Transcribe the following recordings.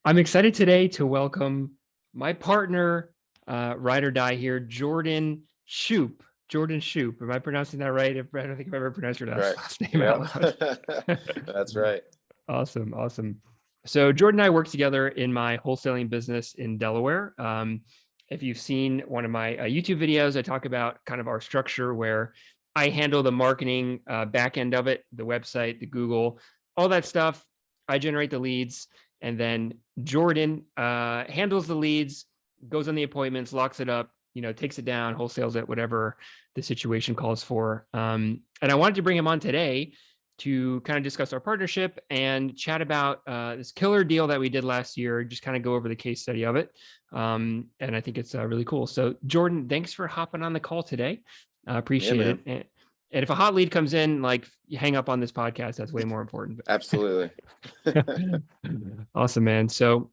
I'm excited today to welcome my partner, ride or die here, Jordan Shupe. Jordan Shupe. Am I pronouncing that right? I don't think I've ever pronounced your Right. last name Yeah. out loud. That's right. Awesome. Awesome. So Jordan and I work together in my wholesaling business in Delaware. If you've seen one of my YouTube videos, I talk about kind of our structure where I handle the marketing back end of it, the website, the Google, all that stuff. I generate the leads, and then Jordan handles the leads, goes on the appointments, locks it up, takes it down, wholesales it, whatever the situation calls for. And I wanted to bring him on today to kind of discuss our partnership and chat about this killer deal that we did last year, just kind of go over the case study of it. And I think it's really cool. So Jordan, thanks for hopping on the call today. I Yeah, appreciate man. it. And if a hot lead comes in, like you hang up on this podcast, that's way more important. Absolutely. Awesome, man. So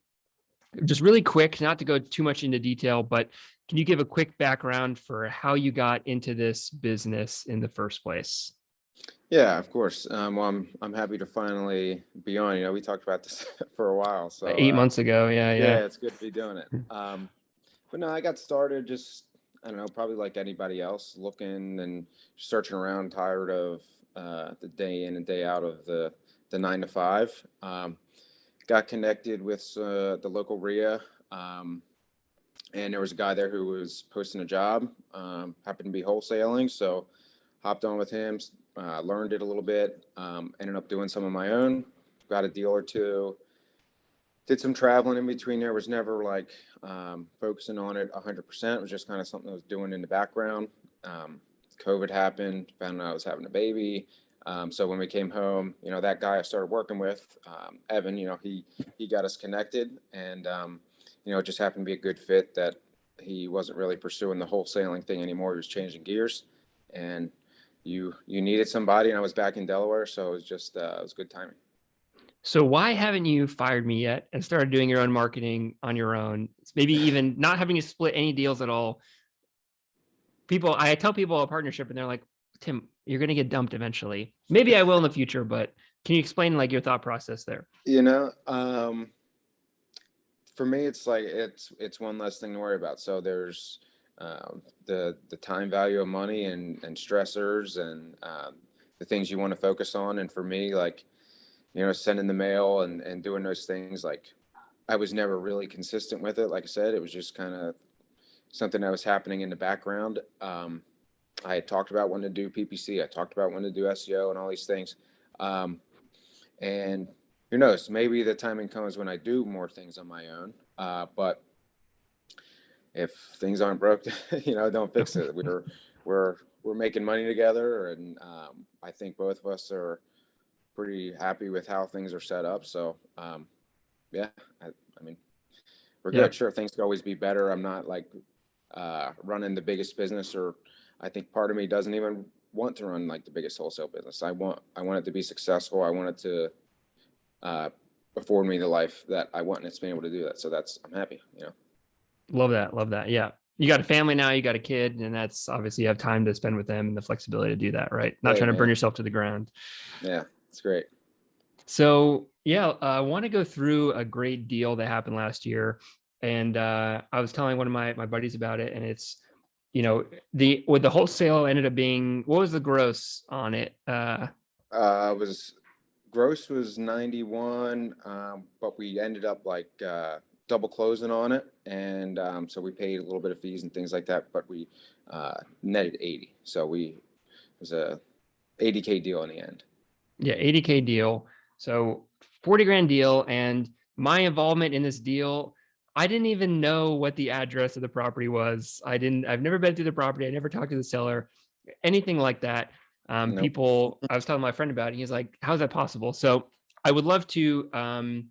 just really quick, not to go too much into detail, but can you give a quick background for how you got into this business in the first place? Yeah, of course. Well, I'm happy to finally be on. We talked about this for a while, so 8 months ago. yeah, Yeah. it's good to be doing it. But no, I got started just, I don't know, probably like anybody else, looking and searching around, tired of the day in and day out of the 9 to 5. Got connected with the local RIA. And there was a guy there who was posting a job, happened to be wholesaling. So hopped on with him, learned it a little bit, ended up doing some of my own, got a deal or two, did some traveling in between there, was never like focusing on it 100%. It was just kind of something I was doing in the background. COVID happened, found out I was having a baby. So when we came home, that guy I started working with, Evan, he got us connected, and it just happened to be a good fit that he wasn't really pursuing the wholesaling thing anymore. He was changing gears, and you needed somebody, and I was back in Delaware, so it was just it was good timing. So why haven't you fired me yet and started doing your own marketing on your own? Maybe even not having to split any deals at all. I tell people a partnership and they're like, Tim, you're going to get dumped eventually. Maybe I will in the future, but can you explain like your thought process there? For me, it's like it's one less thing to worry about. So there's the time value of money and stressors and the things you want to focus on. And for me, like, sending the mail and doing those things, like I was never really consistent with it. Like I said, it was just kind of something that was happening in the background. I had talked about wanting to do PPC. I talked about wanting to do SEO and all these things. And who knows, maybe the timing comes when I do more things on my own. But if things aren't broke, don't fix it. We're making money together, and I think both of us are pretty happy with how things are set up. So yeah, I mean, we're good. Sure, things could always be better. I'm not like running the biggest business, or I think part of me doesn't even want to run like the biggest wholesale business. I want it to be successful. I want it to afford me the life that I want, and it's been able to do that. So I'm happy. Love that. Yeah. You got a family now, you got a kid, and that's obviously you have time to spend with them and the flexibility to do that, right? Not trying to burn yourself to the ground. Yeah, it's great. So yeah, I want to go through a great deal that happened last year. And I was telling one of my buddies about it, and it's, the wholesale ended up being, what was the gross on it? Gross was 91, but we ended up like double closing on it, and so we paid a little bit of fees and things like that, but we netted 80. So it was a $80K deal in the end. Yeah, $80K deal. So 40 grand deal, and my involvement in this deal, I didn't even know what the address of the property was. I've never been through the property. I never talked to the seller, anything like that. Nope. I was telling my friend about it. He's like, how's that possible? So I would love to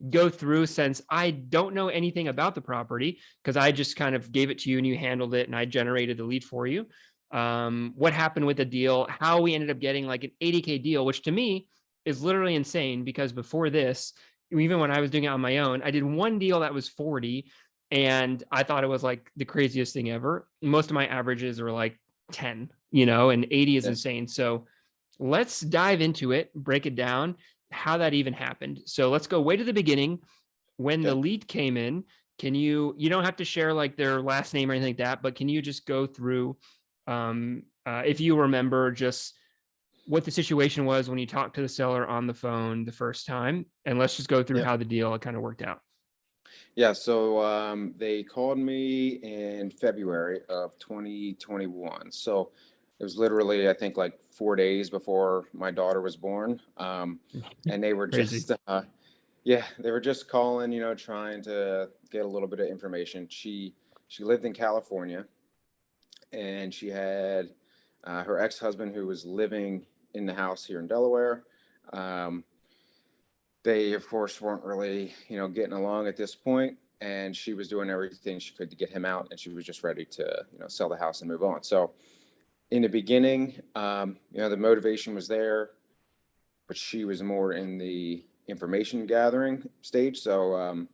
go through, since I don't know anything about the property, because I just kind of gave it to you and you handled it and I generated the lead for you. What happened with the deal, how we ended up getting like an 80K deal, which to me is literally insane, because before this, even when I was doing it on my own, I did one deal that was 40 and I thought it was like the craziest thing ever. Most of my averages are like 10, and 80 is insane. So let's dive into it, break it down, how that even happened. So let's go way to the beginning. when the Okay. lead came in, you don't have to share like their last name or anything like that, but can you just go through, if you remember just what the situation was when you talked to the seller on the phone the first time? And let's just go through Yeah. how the deal kind of worked out. Yeah. So they called me in February of 2021. So it was literally, I think, like 4 days before my daughter was born. And they were Crazy. just, yeah, they were just calling, trying to get a little bit of information. She lived in California, and she had her ex-husband who was living in the house here in Delaware. Um, they, of course, weren't really, getting along at this point, and she was doing everything she could to get him out, and she was just ready to, sell the house and move on. So in the beginning, the motivation was there, but she was more in the information gathering stage. So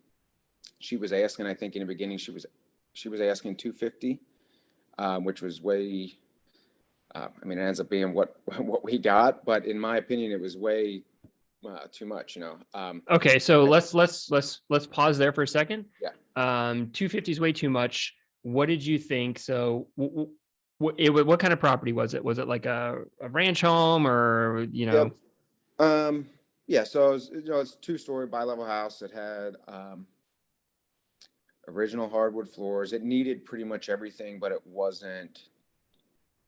she was asking, I think in the beginning, she was asking 250, which was way. I mean, it ends up being what what we got, but in my opinion, it was way too much. Okay, so I- let's pause there for a second. yeah. 250 is way too much. What did you think? So what kind of property was it? Was it like a ranch home or, Yep. Yeah. So it's a 2-story bi-level house. It had original hardwood floors. It needed pretty much everything, but it wasn't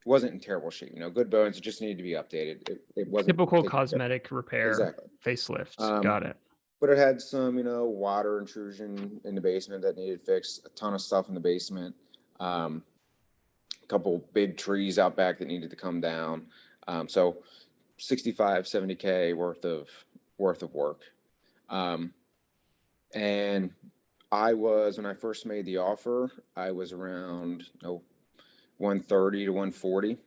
in terrible shape. Good bones. It just needed to be updated. It wasn't typical taken care of. cosmetic repair, Exactly. facelift? Um, Got it. but it had some, water intrusion in the basement that needed fixed. A ton of stuff in the basement. A couple big trees out back that needed to come down. So 65, 70K worth of work. And when I first made the offer, I was around 130 to 140.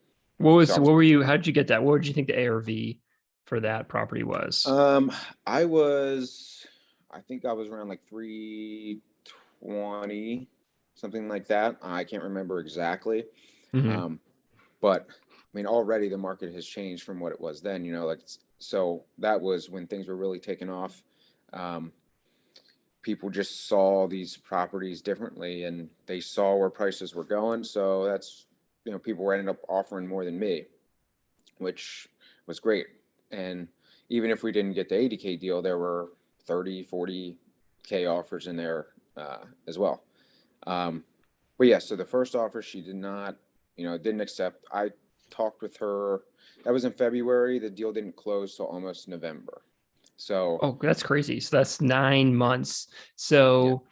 So How did you get that? What would you think the ARV for that property was? I think I was around like 320, something like that. I can't remember exactly. Mhm. But I mean, already the market has changed from what it was then, so that was when things were really taking off. Um, People just saw these properties differently, and they saw where prices were going. So that's, people were ending up offering more than me, which was great. And even if we didn't get the 80K deal, there were 30, 40K offers in there as well. But yeah, so the first offer, she did not, didn't accept. I talked with her. That was in February. The deal didn't close till almost November. So Oh, that's crazy. So that's 9 months. yeah, So,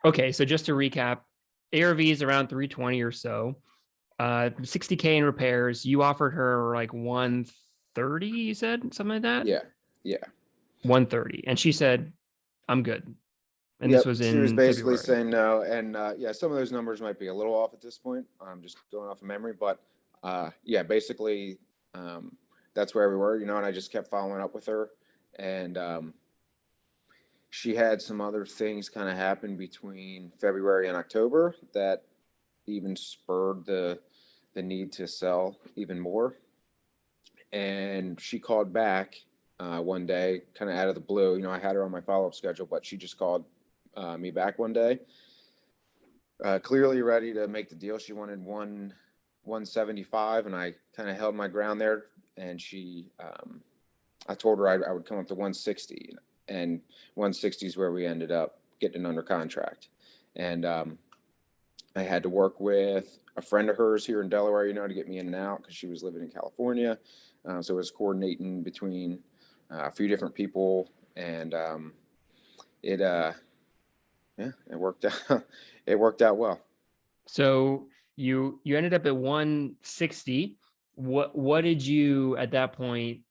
okay. So just to recap, ARV is around 320 or so. 60K in repairs. You offered her like 130, you said something like that? yeah, yeah. 130. And she said, I'm good. And this Yep. was She was in basically February. saying no. And yeah, some of those numbers might be a little off at this point. I'm just going off of memory, but yeah, basically that's where we were, and I just kept following up with her. And she had some other things kind of happen between February and October that even spurred the need to sell even more. And she called back one day, kind of out of the blue. I had her on my follow-up schedule, but she just called me back one day, clearly ready to make the deal. She wanted 175, and I kind of held my ground there. And I told her I would come up to 160, and 160 is where we ended up getting under contract. And I had to work with a friend of hers here in Delaware, to get me in and out because she was living in California. So it was coordinating between a few different people, and it yeah, it worked out. It worked out well. So you ended up at 160. What did you at that point,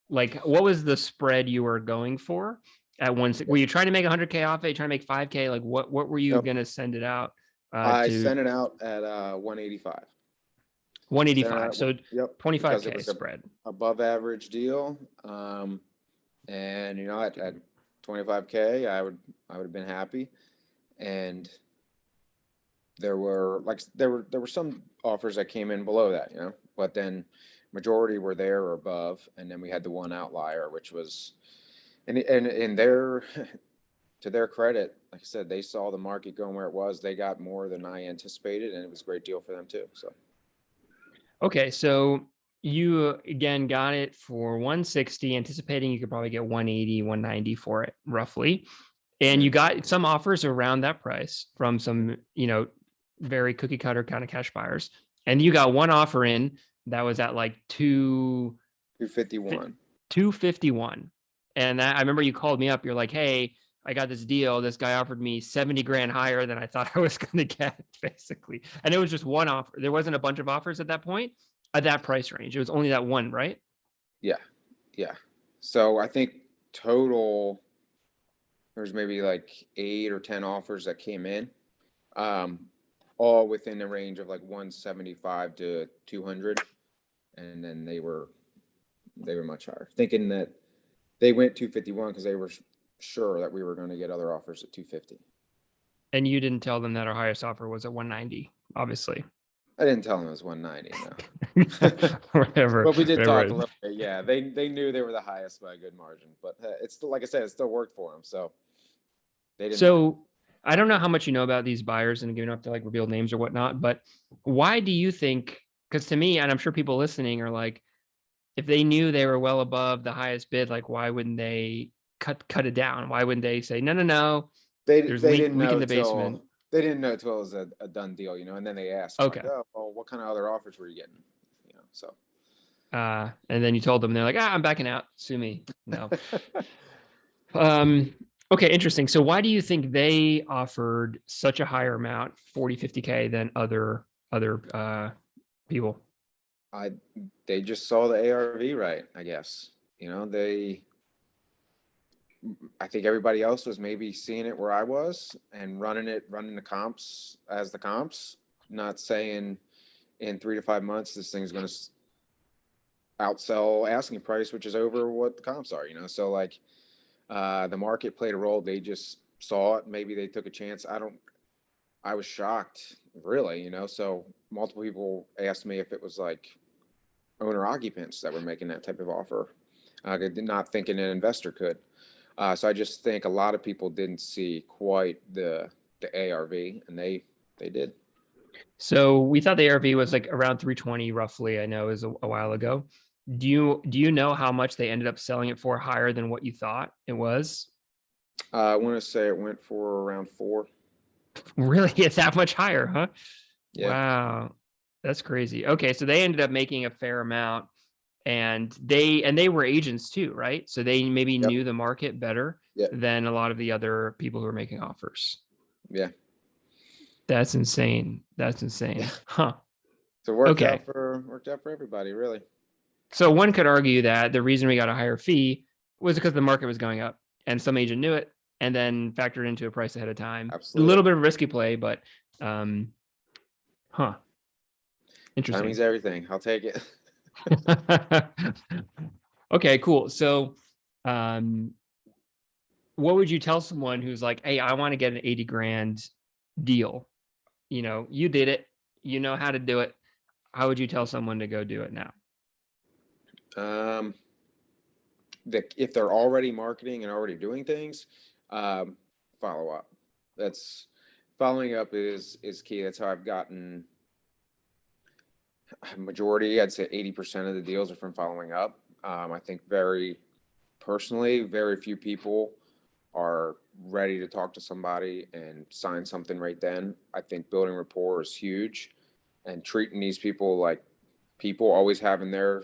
like what was the spread you were going for at one? Were you trying to make 100K off it? Trying to make 5K? Like what were you Nope. gonna send it out I to sent it out at 185. Sent it 185? out. So Yep, because it 25K was a spread. above average deal. And at 25K, I would have been happy. And there were some offers that came in below that, but then majority were there or above, and then we had the one outlier, which was, and they're to their credit, like I said, they saw the market going where it was. They got more than I anticipated, and it was a great deal for them too. So Okay, so you again got it for 160, anticipating you could probably get 180, 190 for it roughly. And you got some offers around that price from some, very cookie cutter kind of cash buyers. And you got one offer in that was at like 251. 251. And I remember you called me up. You're like, hey, I got this deal. This guy offered me 70 grand higher than I thought I was going to get, basically. And it was just one offer. There wasn't a bunch of offers at that point at that price range. It was only that one, right? Yeah. So I think total, there's maybe like 8 or 10 offers that came in, all within the range of like 175 to 200. And then they were much higher, thinking that they went 251 because they were sure that we were going to get other offers at 250. And you didn't tell them that our highest offer was at 190, obviously. I didn't tell them it was 190, no. Whatever. But we did talk Whatever. a little bit. Yeah, they knew they were the highest by a good margin, but it's still, like I said, it still worked for them. So they didn't. So I don't know how much you know about these buyers and giving up to like reveal names or whatnot, but why do you think? Because to me, and I'm sure people listening are like, if they knew they were well above the highest bid, like why wouldn't they cut it down? Why wouldn't they say no? They There's didn't leak know in the basement. they didn't know till it was a done deal, and then they asked, Okay. like, oh, well, what kind of other offers were you getting? So. And then you told them, they're like, I'm backing out. Sue me. No. Okay, interesting. So why do you think they offered such a higher amount, 40, 50K than other people? They just saw the ARV right, I guess. I think everybody else was maybe seeing it where I was and running the comps as the comps, not saying in 3 to 5 months this thing's going to outsell asking price, which is over what the comps are. So like the market played a role. They just saw it. Maybe they took a chance. I was shocked, really. So multiple people asked me if it was like owner occupants that were making that type of offer. Not thinking an investor could. So I just think a lot of people didn't see quite the ARV, and they did. So we thought the ARV was like around 320 roughly. I know it was a while ago. Do you know how much they ended up selling it for higher than what you thought it was? I want to say it went for around 4. Really? It's that much higher, huh? Yeah. Wow. That's crazy. Okay, so they ended up making a fair amount, and they were agents too, right? So they maybe Yep. knew the market better Yep. than a lot of the other people who were making offers. Yeah. That's insane. Yeah. Huh. So it worked Okay. out for everybody, really. So one could argue that the reason we got a higher fee was because the market was going up and some agent knew it and then factored into a price ahead of time. Absolutely. A little bit of risky play, but interesting. Timing's everything. I'll take it. Okay, cool. So what would you tell someone who's like, hey, I want to get an 80 grand deal? You did it, you know how to do it. How would you tell someone to go do it now? If they're already marketing and already doing things, follow up. Following up is key. That's how I've gotten majority. I'd say 80% of the deals are from following up. I think very few people are ready to talk to somebody and sign something right then. I think building rapport is huge, and treating these people like people, always having their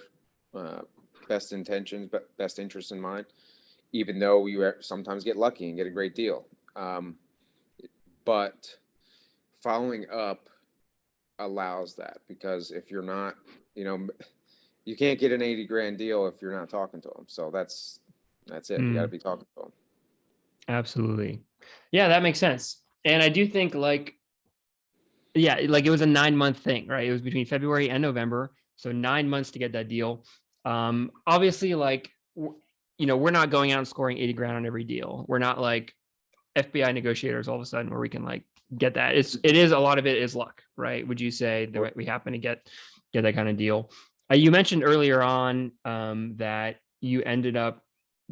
best intentions, but best interests in mind, even though you sometimes get lucky and get a great deal. But following up allows that, because if you're not, you can't get an 80 grand deal if you're not talking to them. So that's it. You got to be talking to them. Absolutely. Yeah, that makes sense. And I do think like it was a 9-month thing, right? It was between February and November. So 9 months to get that deal. Obviously, we're not going out and scoring 80 grand on every deal. We're not like FBI negotiators all of a sudden where we can like get that. A lot of it is luck, right? Would you say that we happen to get that kind of deal? You mentioned earlier on that you ended up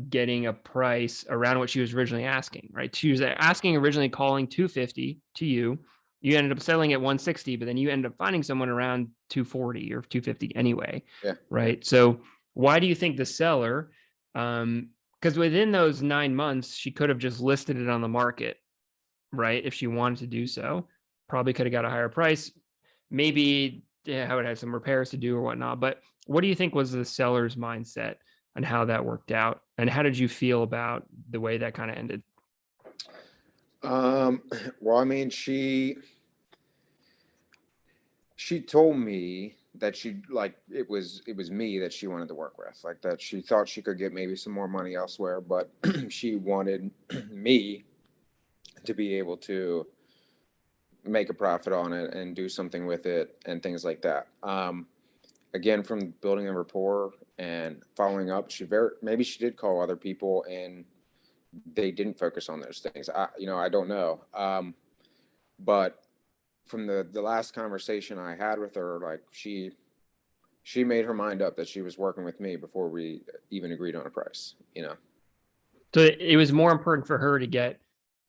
getting a price around what she was originally asking, right? She was asking originally calling 250 to you. You ended up selling at 160, but then you ended up finding someone around 240 or 250 anyway, Yeah. right? So why do you think the seller, because within those 9 months, she could have just listed it on the market, right? If she wanted to do so, probably could have got a higher price. Maybe I would have some repairs to do or whatnot. But what do you think was the seller's mindset and how that worked out? And how did you feel about the way that kind of ended? Well, I mean, she told me that she like it was me that she wanted to work with, like that she thought she could get maybe some more money elsewhere, but she wanted me to be able to make a profit on it and do something with it and things like that. Again, from building a rapport and following up, maybe she did call other people and they didn't focus on those things. I don't know. But from the last conversation I had with her, like she made her mind up that she was working with me before we even agreed on a price, So it was more important for her to get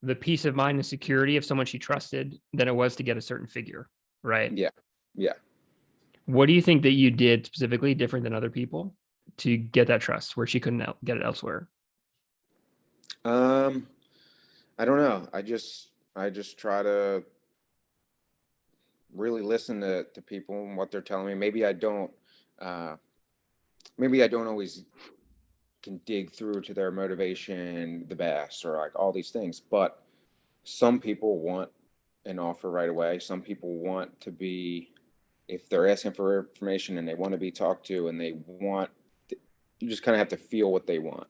the peace of mind and security of someone she trusted than it was to get a certain figure, right? Yeah. Yeah. What do you think that you did specifically different than other people to get that trust where she couldn't get it elsewhere? Um, I don't know. I just try to really listen to people and what they're telling me. Uh maybe I don't always can dig through to their motivation the best or like all these things, but some people want an offer right away. Some people want to be, if they're asking for information and they want to be talked to and you just kind of have to feel what they want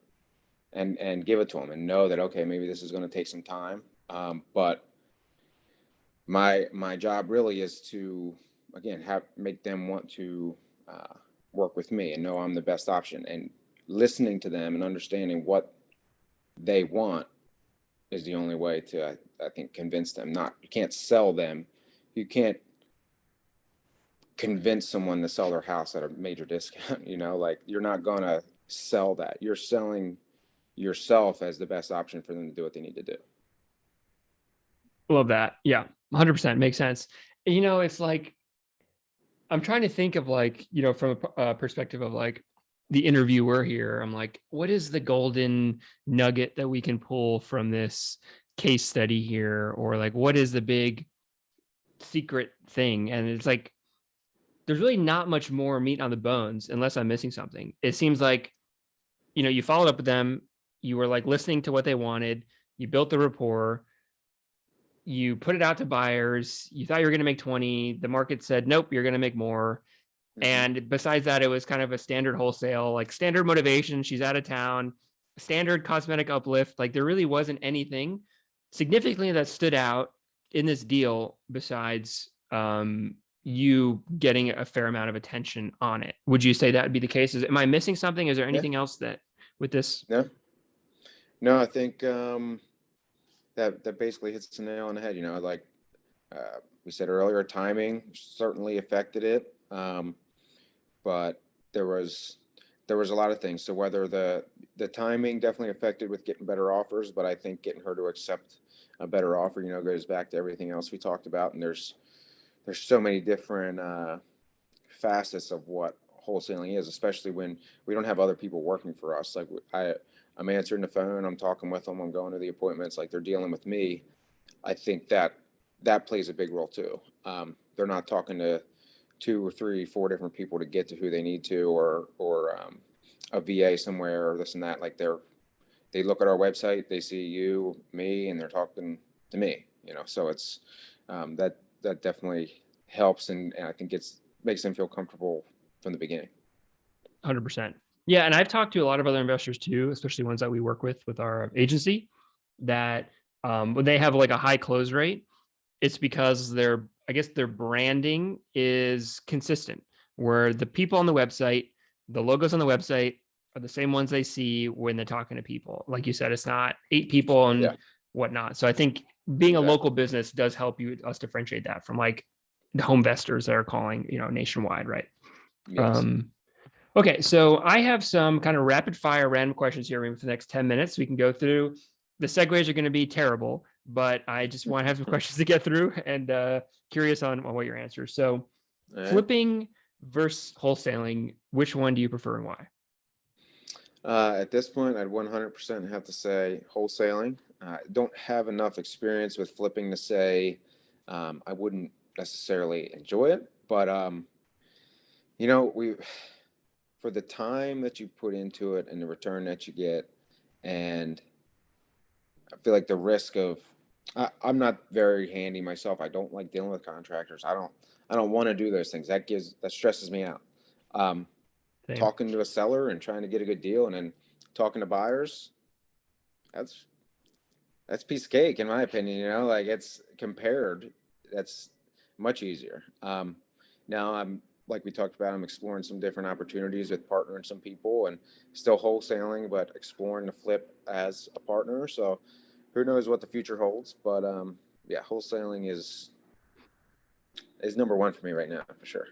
and give it to them and know that, okay, maybe this is going to take some time. But my job really is to, again, make them want to work with me and know I'm the best option, and listening to them and understanding what they want is the only way to, I think, convince them. Not, you can't sell them. You can't convince someone to sell their house at a major discount, like you're not going to sell that. You're selling yourself as the best option for them to do what they need to do. Love that. Yeah, 100% makes sense. It's like, I'm trying to think of like, from a perspective of like the interviewer here. I'm like, what is the golden nugget that we can pull from this case study here? Or like, what is the big secret thing? And it's like, there's really not much more meat on the bones unless I'm missing something. It seems like, you followed up with them. You were like listening to what they wanted. You built the rapport. You put it out to buyers. You thought you were going to make 20. The market said, nope, you're going to make more. Mm-hmm. And besides that, it was kind of a standard wholesale, like standard motivation. She's out of town, standard cosmetic uplift. Like there really wasn't anything significantly that stood out in this deal besides you getting a fair amount of attention on it. Would you say that would be the case? Am I missing something? Is there Yeah. anything else that with this? No, I think that basically hits the nail on the head. Like we said earlier, timing certainly affected it, but there was a lot of things. So whether the timing definitely affected with getting better offers, but I think getting her to accept a better offer, goes back to everything else we talked about. And there's so many different facets of what wholesaling is, especially when we don't have other people working for us. Like I'm answering the phone, I'm talking with them, I'm going to the appointments, like they're dealing with me. I think that plays a big role too. They're not talking to 2 or 3, 4 different people to get to who they need to, or a VA somewhere or this and that. Like they look at our website, they see you, me, and they're talking to me. So it's that definitely helps, and I think makes them feel comfortable from the beginning. 100%. Yeah. And I've talked to a lot of other investors too, especially ones that we work with our agency, that when they have like a high close rate, it's because I guess their branding is consistent, where the people on the website, the logos on the website are the same ones they see when they're talking to people. Like you said, it's not 8 people and whatnot. So I think being a local business does help us differentiate that from like the home investors that are calling, nationwide, right? Yes. Okay, so I have some kind of rapid fire random questions here maybe for the next 10 minutes. We can go through. The segues are going to be terrible, but I just want to have some questions to get through and curious on what your answers. So All right. flipping versus wholesaling, which one do you prefer and why? At this point, I'd 100% have to say wholesaling. I don't have enough experience with flipping to say I wouldn't necessarily enjoy it, but we for the time that you put into it and the return that you get, and I feel like the risk of I'm not very handy myself. I don't like dealing with contractors. I don't want to do those things. That stresses me out. Um, Same. Talking to a seller and trying to get a good deal, and then talking to buyers, that's that's piece of cake in my opinion. Like it's compared, that's much easier. Now I'm like we talked about, I'm exploring some different opportunities with partnering some people and still wholesaling, but exploring the flip as a partner. So who knows what the future holds? But yeah, wholesaling is number one for me right now for sure.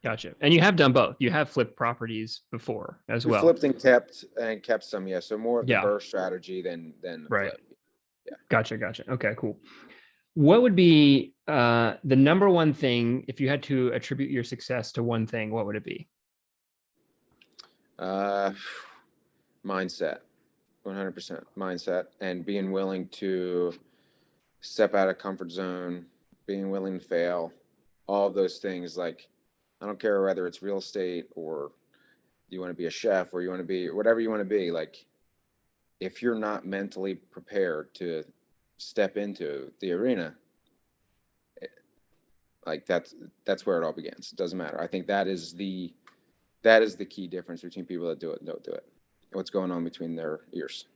Gotcha. And you have done both. You have flipped properties before as We well. flipped and kept some, yeah. So more of the Yeah. burst strategy than the Right. flip. Yeah. Gotcha. Gotcha. Okay, cool. What would be the number one thing if you had to attribute your success to one thing? What would it be? Uh, Mindset, 100% mindset, and being willing to step out of comfort zone, being willing to fail, all of those things. Like, I don't care whether it's real estate or you want to be a chef or you want to be whatever you want to be. Like, if you're not mentally prepared to step into the arena, like that's where it all begins. It doesn't matter. I think that is the key difference between people that do it and don't do it. What's going on between their ears.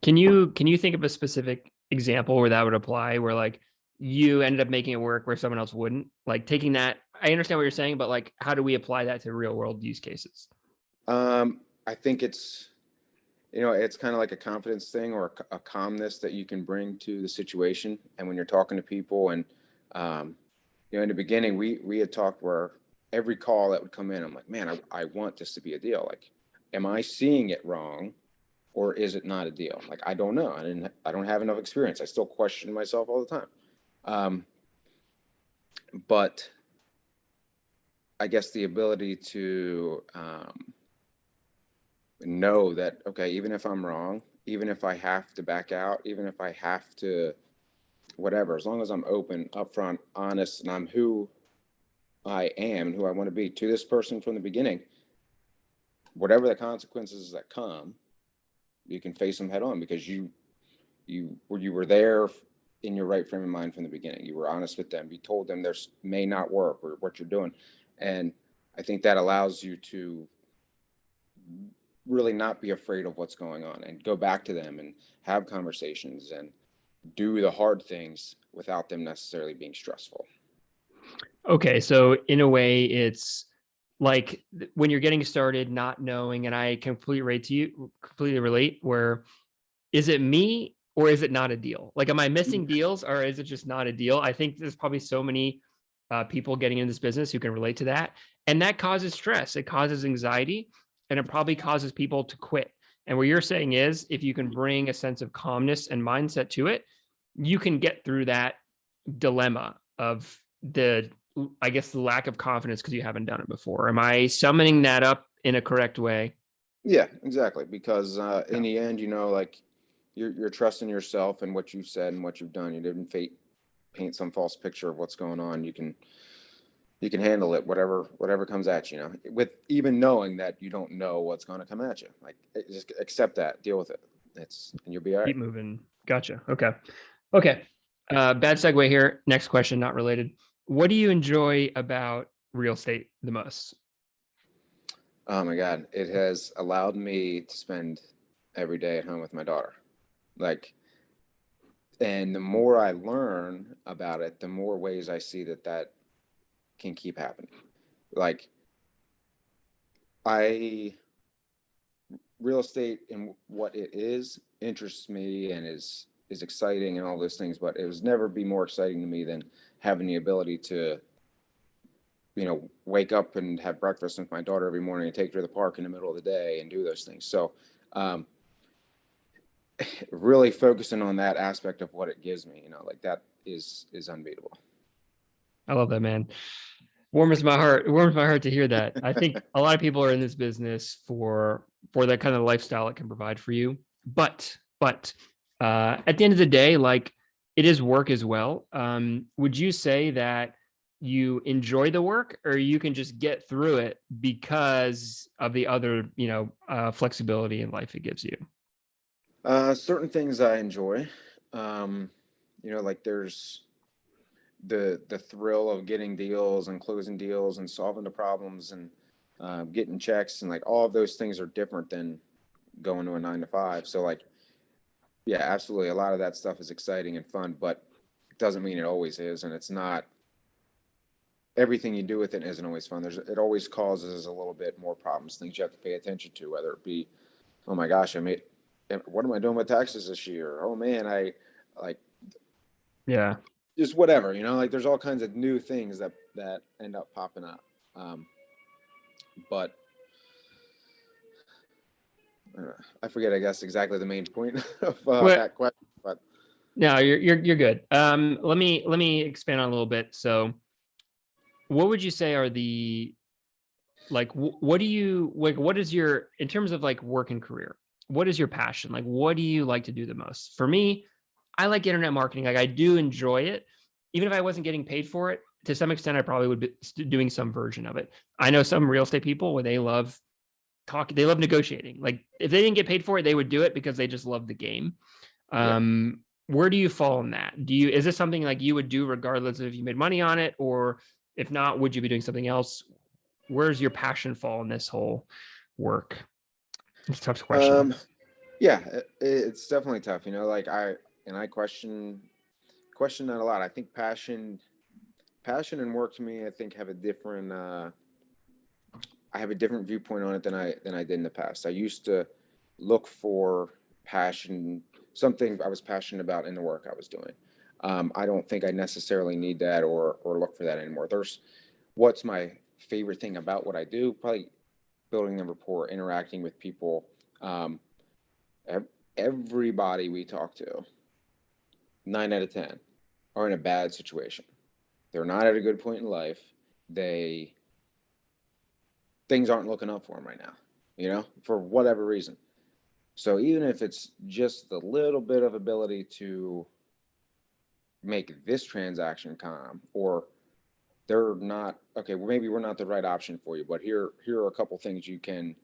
Can you think of a specific example where that would apply, where like you ended up making it work where someone else wouldn't? Like taking that, I understand what you're saying, but like how do we apply that to real world use cases? I think it's kind of like a confidence thing or a calmness that you can bring to the situation. And when you're talking to people, and um, in the beginning, we had talked where every call that would come in, I'm like, man, I want this to be a deal. Like, am I seeing it wrong, or is it not a deal? Like, I don't know. I don't have enough experience. I still question myself all the time. Um, but I guess the ability to know that, okay, even if I'm wrong, even if I have to back out, even if I have to whatever, as long as I'm open, upfront, honest, and I'm who I am and who I want to be to this person from the beginning, whatever the consequences that come, you can face them head on because you were there in your right frame of mind from the beginning. You were honest with them. You told them there's may not work or what you're doing, and I think that allows you to really not be afraid of what's going on and go back to them and have conversations and do the hard things without them necessarily being stressful. Okay, so in a way, it's like when you're getting started, not knowing, and I completely relate. Where is it me or is it not a deal? Like, am I missing deals or is it just not a deal? I think there's probably so many people getting in this business who can relate to that, and that causes stress. It causes anxiety, and it probably causes people to quit. And what you're saying is, if you can bring a sense of calmness and mindset to it, you can get through that dilemma of I guess, the lack of confidence because you haven't done it before. Am I summing that up in a correct way? Yeah, exactly. Because in Yeah. the end, like you're trusting yourself and what you've said and what you've done. You didn't paint some false picture of what's going on. You can handle it, whatever comes at you. With even knowing that you don't know what's going to come at you. Like just accept that, deal with it. And you'll be all right. Keep moving. Gotcha. Okay. Okay. Bad segue here. Next question, not related. What do you enjoy about real estate the most? Oh my God, it has allowed me to spend every day at home with my daughter. Like, and the more I learn about it, the more ways I see that can keep happening. Like, I real estate and what it is interests me and is exciting and all those things, but it was never be more exciting to me than having the ability to wake up and have breakfast with my daughter every morning and take her to the park in the middle of the day and do those things. So um, really focusing on that aspect of what it gives me, like that is unbeatable. I love that, man. Warms my heart. It warms my heart to hear that. I think a lot of people are in this business for that kind of lifestyle it can provide for you. But at the end of the day, like it is work as well. Would you say that you enjoy the work, or you can just get through it because of the other, flexibility in life it gives you? Certain things I enjoy, like there's the thrill of getting deals and closing deals and solving the problems and getting checks, and like all of those things are different than going to a 9 to 5. So like, yeah, absolutely. A lot of that stuff is exciting and fun, but it doesn't mean it always is. And it's not everything you do with it isn't always fun. It always causes a little bit more problems, things you have to pay attention to, whether it be, oh my gosh, what am I doing with taxes this year? Oh man, I like Yeah. just whatever, like there's all kinds of new things that end up popping up. But I forget, I guess, exactly the main point of Well, that question, but no, you're good. Let me expand on a little bit. So, what would you say are the like what do you like what is your, in terms of like work and career, what is your passion? Like what do you like to do the most? For me, I like internet marketing. Like I do enjoy it. Even if I wasn't getting paid for it, to some extent I probably would be doing some version of it. I know some real estate people where they love talking, they love negotiating. Like if they didn't get paid for it, they would do it because they just love the game. yeah. Where do you fall in that? Is this something like you would do regardless of if you made money on it, or if not, would you be doing something else? Where's your passion fall in this whole work? It's a tough question. Yeah, it's definitely tough, like I question that a lot. I think passion and work to me, I think have a different I have a different viewpoint on it than I did in the past. I used to look for passion, something I was passionate about in the work I was doing. I don't think I necessarily need that or look for that anymore. What's my favorite thing about what I do? Probably building a rapport, interacting with people. Um, Everybody we talk to, 9 out of 10, are in a bad situation. They're not at a good point in life. Things aren't looking up for them right now, for whatever reason. So even if it's just a little bit of ability to make this transaction calm, or they're not okay, well, maybe we're not the right option for you, but here are a couple things you can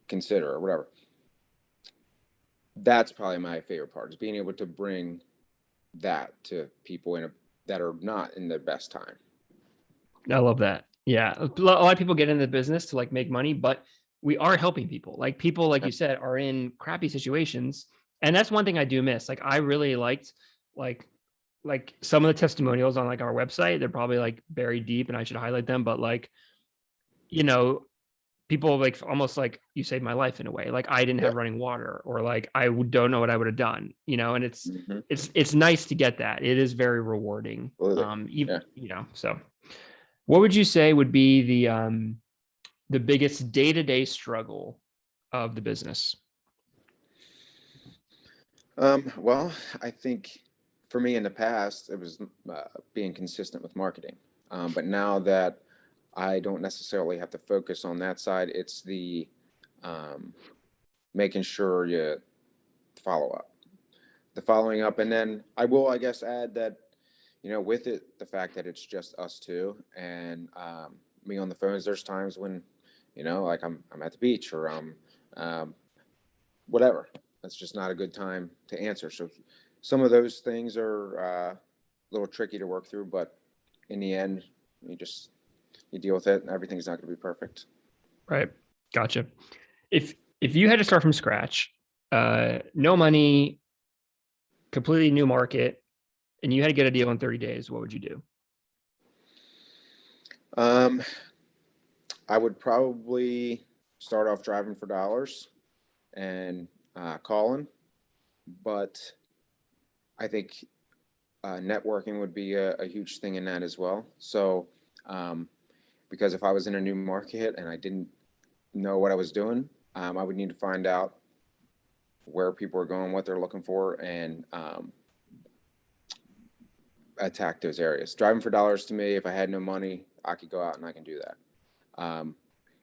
consider or whatever. That's probably my favorite part, is being able to bring that to people that are not in their best time. I love that. Yeah. A lot of people get into the business to like make money, but we are helping people. Like people, like you said, are in crappy situations. And that's one thing I do miss. Like I really liked like some of the testimonials on like our website. They're probably like buried deep and I should highlight them. But like, you know, people like almost like you saved my life in a way. Like I didn't Yeah. have running water, or like don't know what I would have done, and Hmm. it's nice to get that. It is very rewarding. Absolutely. Even, Yeah. so what would you say would be the biggest day-to-day struggle of the business? Well, I think for me in the past, it was being consistent with marketing. But now that I don't necessarily have to focus on that side, it's the um, making sure you follow up, the following up. And then I will, I guess, add that, with it, the fact that it's just us two and me on the phones, there's times when, like I'm at the beach or um, whatever. That's just not a good time to answer. So some of those things are a little tricky to work through, but in the end, you deal with it, and everything's not going to be perfect. Right. Gotcha. If you had to start from scratch, no money, completely new market, and you had to get a deal in 30 days, what would you do? Um, I would probably start off driving for dollars and calling, but I think networking would be a huge thing in that as well. So, because if I was in a new market and I didn't know what I was doing, I would need to find out where people are going, what they're looking for, and attack those areas. Driving for dollars to me, if I had no money, I could go out and I can do that.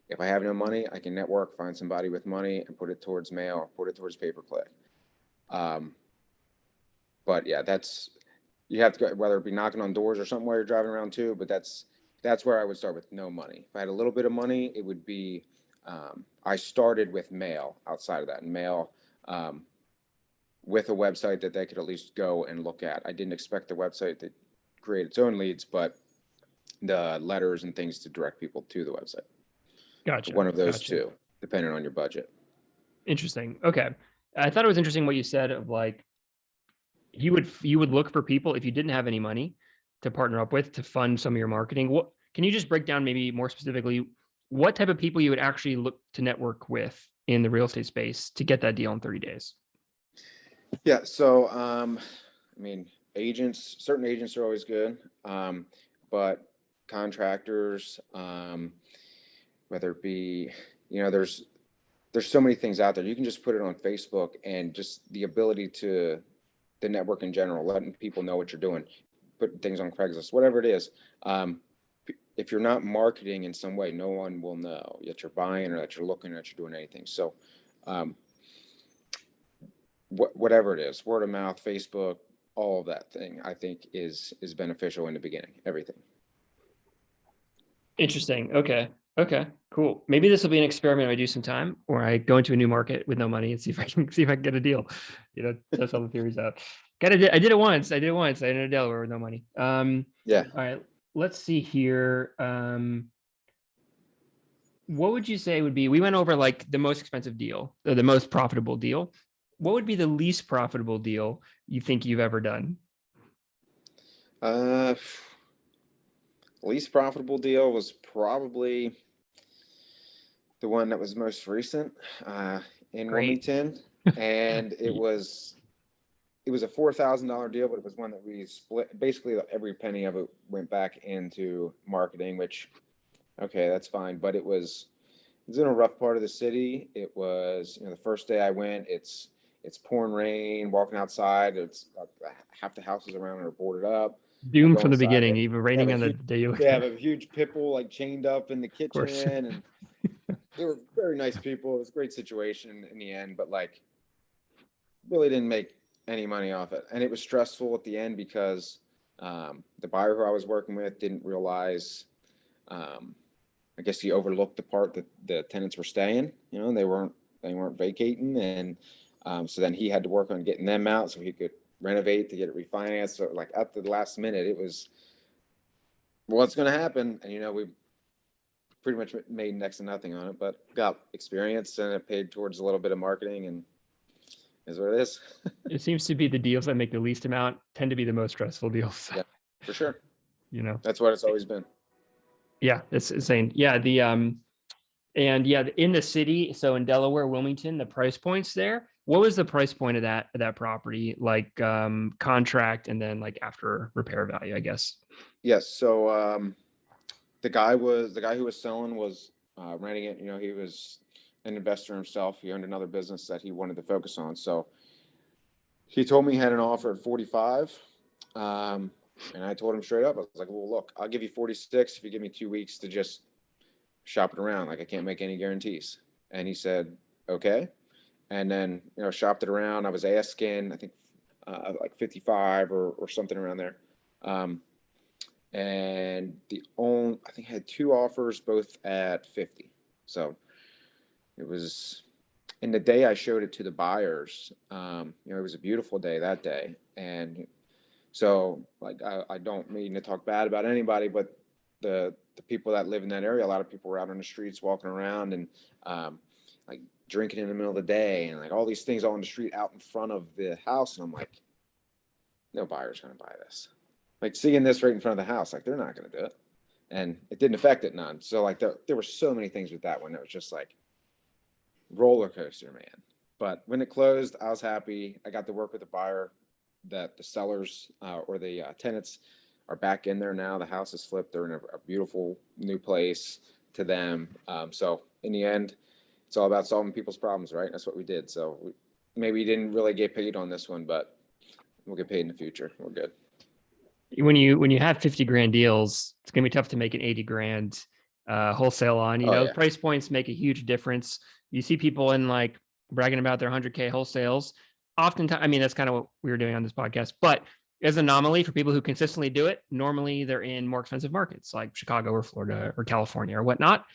If I have no money, I can network, find somebody with money and put it towards mail, put it towards pay-per-click. But yeah, you have to go, whether it be knocking on doors or something while you're driving around too, but that's where I would start with no money. If I had a little bit of money, it would be, I started with mail outside of that, and mail with a website that they could at least go and look at. I didn't expect the website to create its own leads, but the letters and things to direct people to the website. Gotcha. One of those Gotcha. two, depending on your budget. Interesting. Okay. I thought it was interesting what you said of like, you would look for people if you didn't have any money to partner up with to fund some of your marketing. What can you just break down maybe more specifically what type of people you would actually look to network with in the real estate space to get that deal in 30 days? Yeah. So, I mean, certain agents are always good. But contractors, whether it be, there's so many things out there. You can just put it on Facebook, and just the ability to the network in general, letting people know what you're doing, putting things on Craigslist, whatever it is. If you're not marketing in some way, no one will know that you're buying or that you're looking or that you're doing anything. So, whatever it is, word of mouth, Facebook, all of that thing, I think is beneficial in the beginning, everything. Interesting. Okay. Cool. Maybe this will be an experiment. I do some time, or I go into a new market with no money and see if I can get a deal. Test all the theories out. I did it once. I ended in Delaware with no money. Yeah. All right. Let's see here. What would you say would be? We went over like the most expensive deal, or the most profitable deal. What would be the least profitable deal you think you've ever done? Least profitable deal was probably the one that was most recent, in Great. Wilmington, and it was a $4,000 deal, but it was one that we split. Basically, every penny of it went back into marketing, which, okay, that's fine. But it was in a rough part of the city. It was, the first day I went, it's pouring rain, walking outside. It's half the houses around are boarded up. Doomed from the beginning, even raining on the day you looked They at have a huge pit bull like chained up in the kitchen, and they were very nice people. It was a great situation in the end, but like really didn't make any money off it. And it was stressful at the end because the buyer who I was working with didn't realize, I guess he overlooked the part that the tenants were staying. They weren't vacating, and so then he had to work on getting them out so he could renovate to get it refinanced. So like at the last minute, it was what's going to happen, and we pretty much made next to nothing on it, but got experience, and it paid towards a little bit of marketing, and is what it is. It seems to be the deals that make the least amount tend to be the most stressful deals. Yeah, for sure. That's what it's always been. Yeah, it's insane. Yeah, and yeah, in the city, so in Delaware, Wilmington, the price points there. What was the price point of that property, like contract and then like after repair value, I guess? Yes. So the guy who was selling was renting it. He was an investor himself. He owned another business that he wanted to focus on. So he told me he had an offer at 45. And I told him straight up, I was like, well, look, I'll give you 46 if you give me 2 weeks to just shop it around. Like, I can't make any guarantees. And he said, okay. And then, shopped it around. I was asking, I think like 55 or something around there. And I think I had 2 offers, both at 50. So it was, in the day I showed it to the buyers, it was a beautiful day that day. And so like, I don't mean to talk bad about anybody, but the people that live in that area, a lot of people were out on the streets walking around and like drinking in the middle of the day and like all these things all on the street out in front of the house. And I'm like, no buyer's going to buy this. Like seeing this right in front of the house, like they're not going to do it. And it didn't affect it none. So like there were so many things with that one that was just like roller coaster, man. But when it closed, I was happy. I got to work with a buyer that the sellers or the tenants are back in there now. The house is flipped. They're in a beautiful new place to them. So in the end, it's all about solving people's problems, right? That's what we did. So maybe didn't really get paid on this one, but we'll get paid in the future. We're good. When you have 50 grand deals, it's gonna be tough to make an 80 grand wholesale on. Oh, yeah. Price points make a huge difference. You see people in like bragging about their 100K wholesales. Oftentimes, I mean, that's kind of what we were doing on this podcast, but as an anomaly for people who consistently do it, normally they're in more expensive markets like Chicago or Florida or California or whatnot.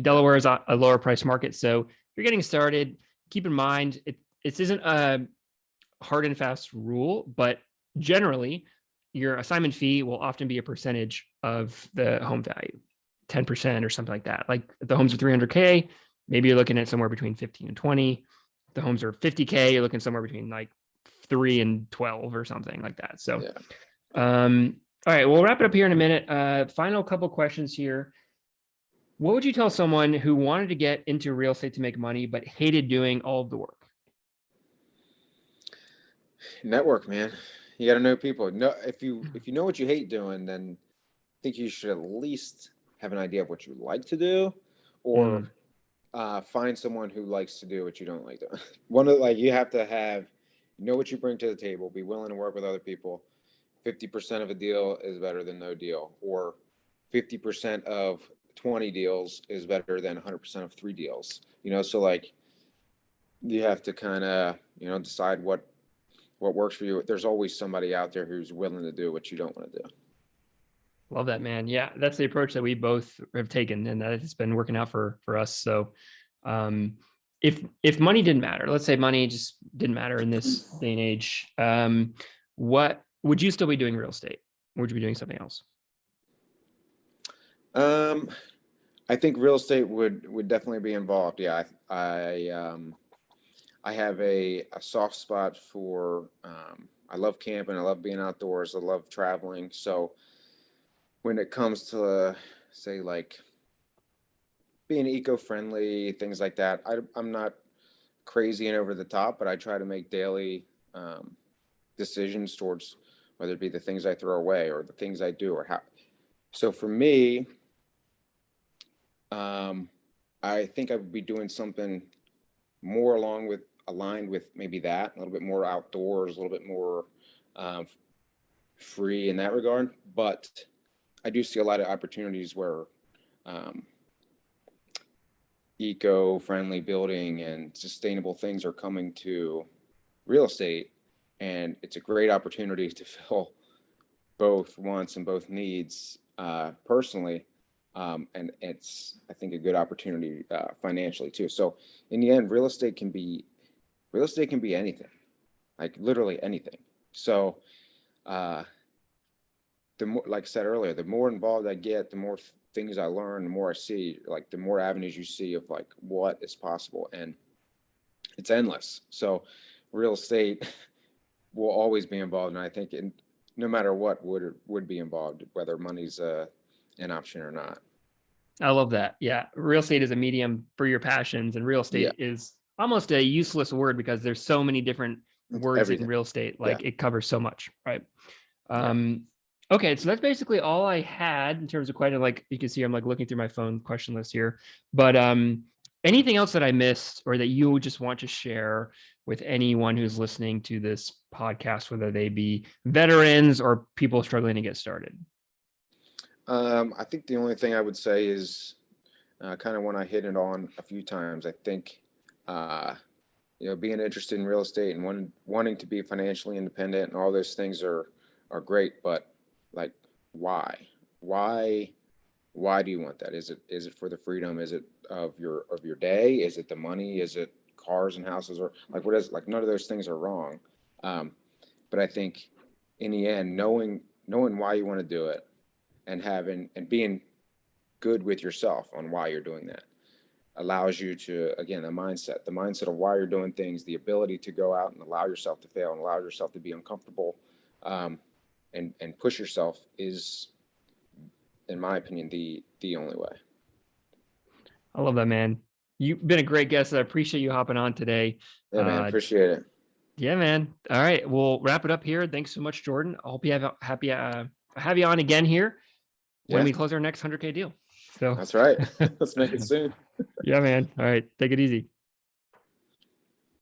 Delaware is a lower price market. So if you're getting started, keep in mind, it isn't a hard and fast rule, but generally your assignment fee will often be a percentage of the home value, 10% or something like that. Like if the homes are 300K, maybe you're looking at somewhere between 15 and 20. If the homes are 50K, you're looking somewhere between like 3 and 12 or something like that. So, all right, we'll wrap it up here in a minute. Final couple questions here. What would you tell someone who wanted to get into real estate to make money, but hated doing all of the work? Network, man. You got to know people. No, if you know what you hate doing, then I think you should at least have an idea of what you like to do, or find someone who likes to do what you don't like doing. You have to know what you bring to the table, be willing to work with other people. 50% of a deal is better than no deal, or 50% of 20 deals is better than 100% of 3 deals. So like you have to kind of, decide what works for you. There's always somebody out there who's willing to do what you don't want to do. Love that, man. Yeah, that's the approach that we both have taken, and that has been working out for us. So if money didn't matter, let's say money just didn't matter in this day and age, what would you still be doing real estate? Or would you be doing something else? I think real estate would definitely be involved. Yeah, I have a soft spot for, I love camping. I love being outdoors. I love traveling. So when it comes to, say, like being eco-friendly, things like that, I'm not crazy and over the top, but I try to make daily decisions towards whether it be the things I throw away or the things I do or how. So for me, I think I would be doing something more aligned with maybe that, a little bit more outdoors, a little bit more free in that regard. But I do see a lot of opportunities where eco-friendly building and sustainable things are coming to real estate, and it's a great opportunity to fill both wants and both needs personally. And it's, I think, a good opportunity financially too. So in the end, real estate can be anything, like literally anything. So the more, like I said earlier, the more involved I get, the more things I learn, the more I see, like the more avenues you see of like what is possible, and it's endless. So real estate will always be involved, and I think no matter what would be involved, whether money's an option or not. I love that. Yeah. Real estate is a medium for your passions, and real estate is almost a useless word because there's so many different words in real estate. Like it covers so much. Right. Okay. So that's basically all I had in terms of questions. Like you can see, I'm like looking through my phone question list here, but anything else that I missed or that you just want to share with anyone who's listening to this podcast, whether they be veterans or people struggling to get started? I think the only thing I would say is kind of when I hit it on a few times. I think being interested in real estate and wanting to be financially independent and all those things are great, but like why do you want that? Is it for the freedom? Is it of your day? Is it the money? Is it cars and houses? Or like what is, like, none of those things are wrong, but I think in the end, knowing why you want to do it and being good with yourself on why you're doing that allows you to, again, the mindset of why you're doing things, the ability to go out and allow yourself to fail and allow yourself to be uncomfortable, and push yourself is, in my opinion, the only way. I love that, man. You've been a great guest. I appreciate you hopping on today. Yeah, man, appreciate it. Yeah, man. All right, we'll wrap it up here. Thanks so much, Jordan. I hope you have a have you on again here when Yeah, we close our next 100K deal. So that's right. Let's make it soon. yeah, man. All right. Take it easy.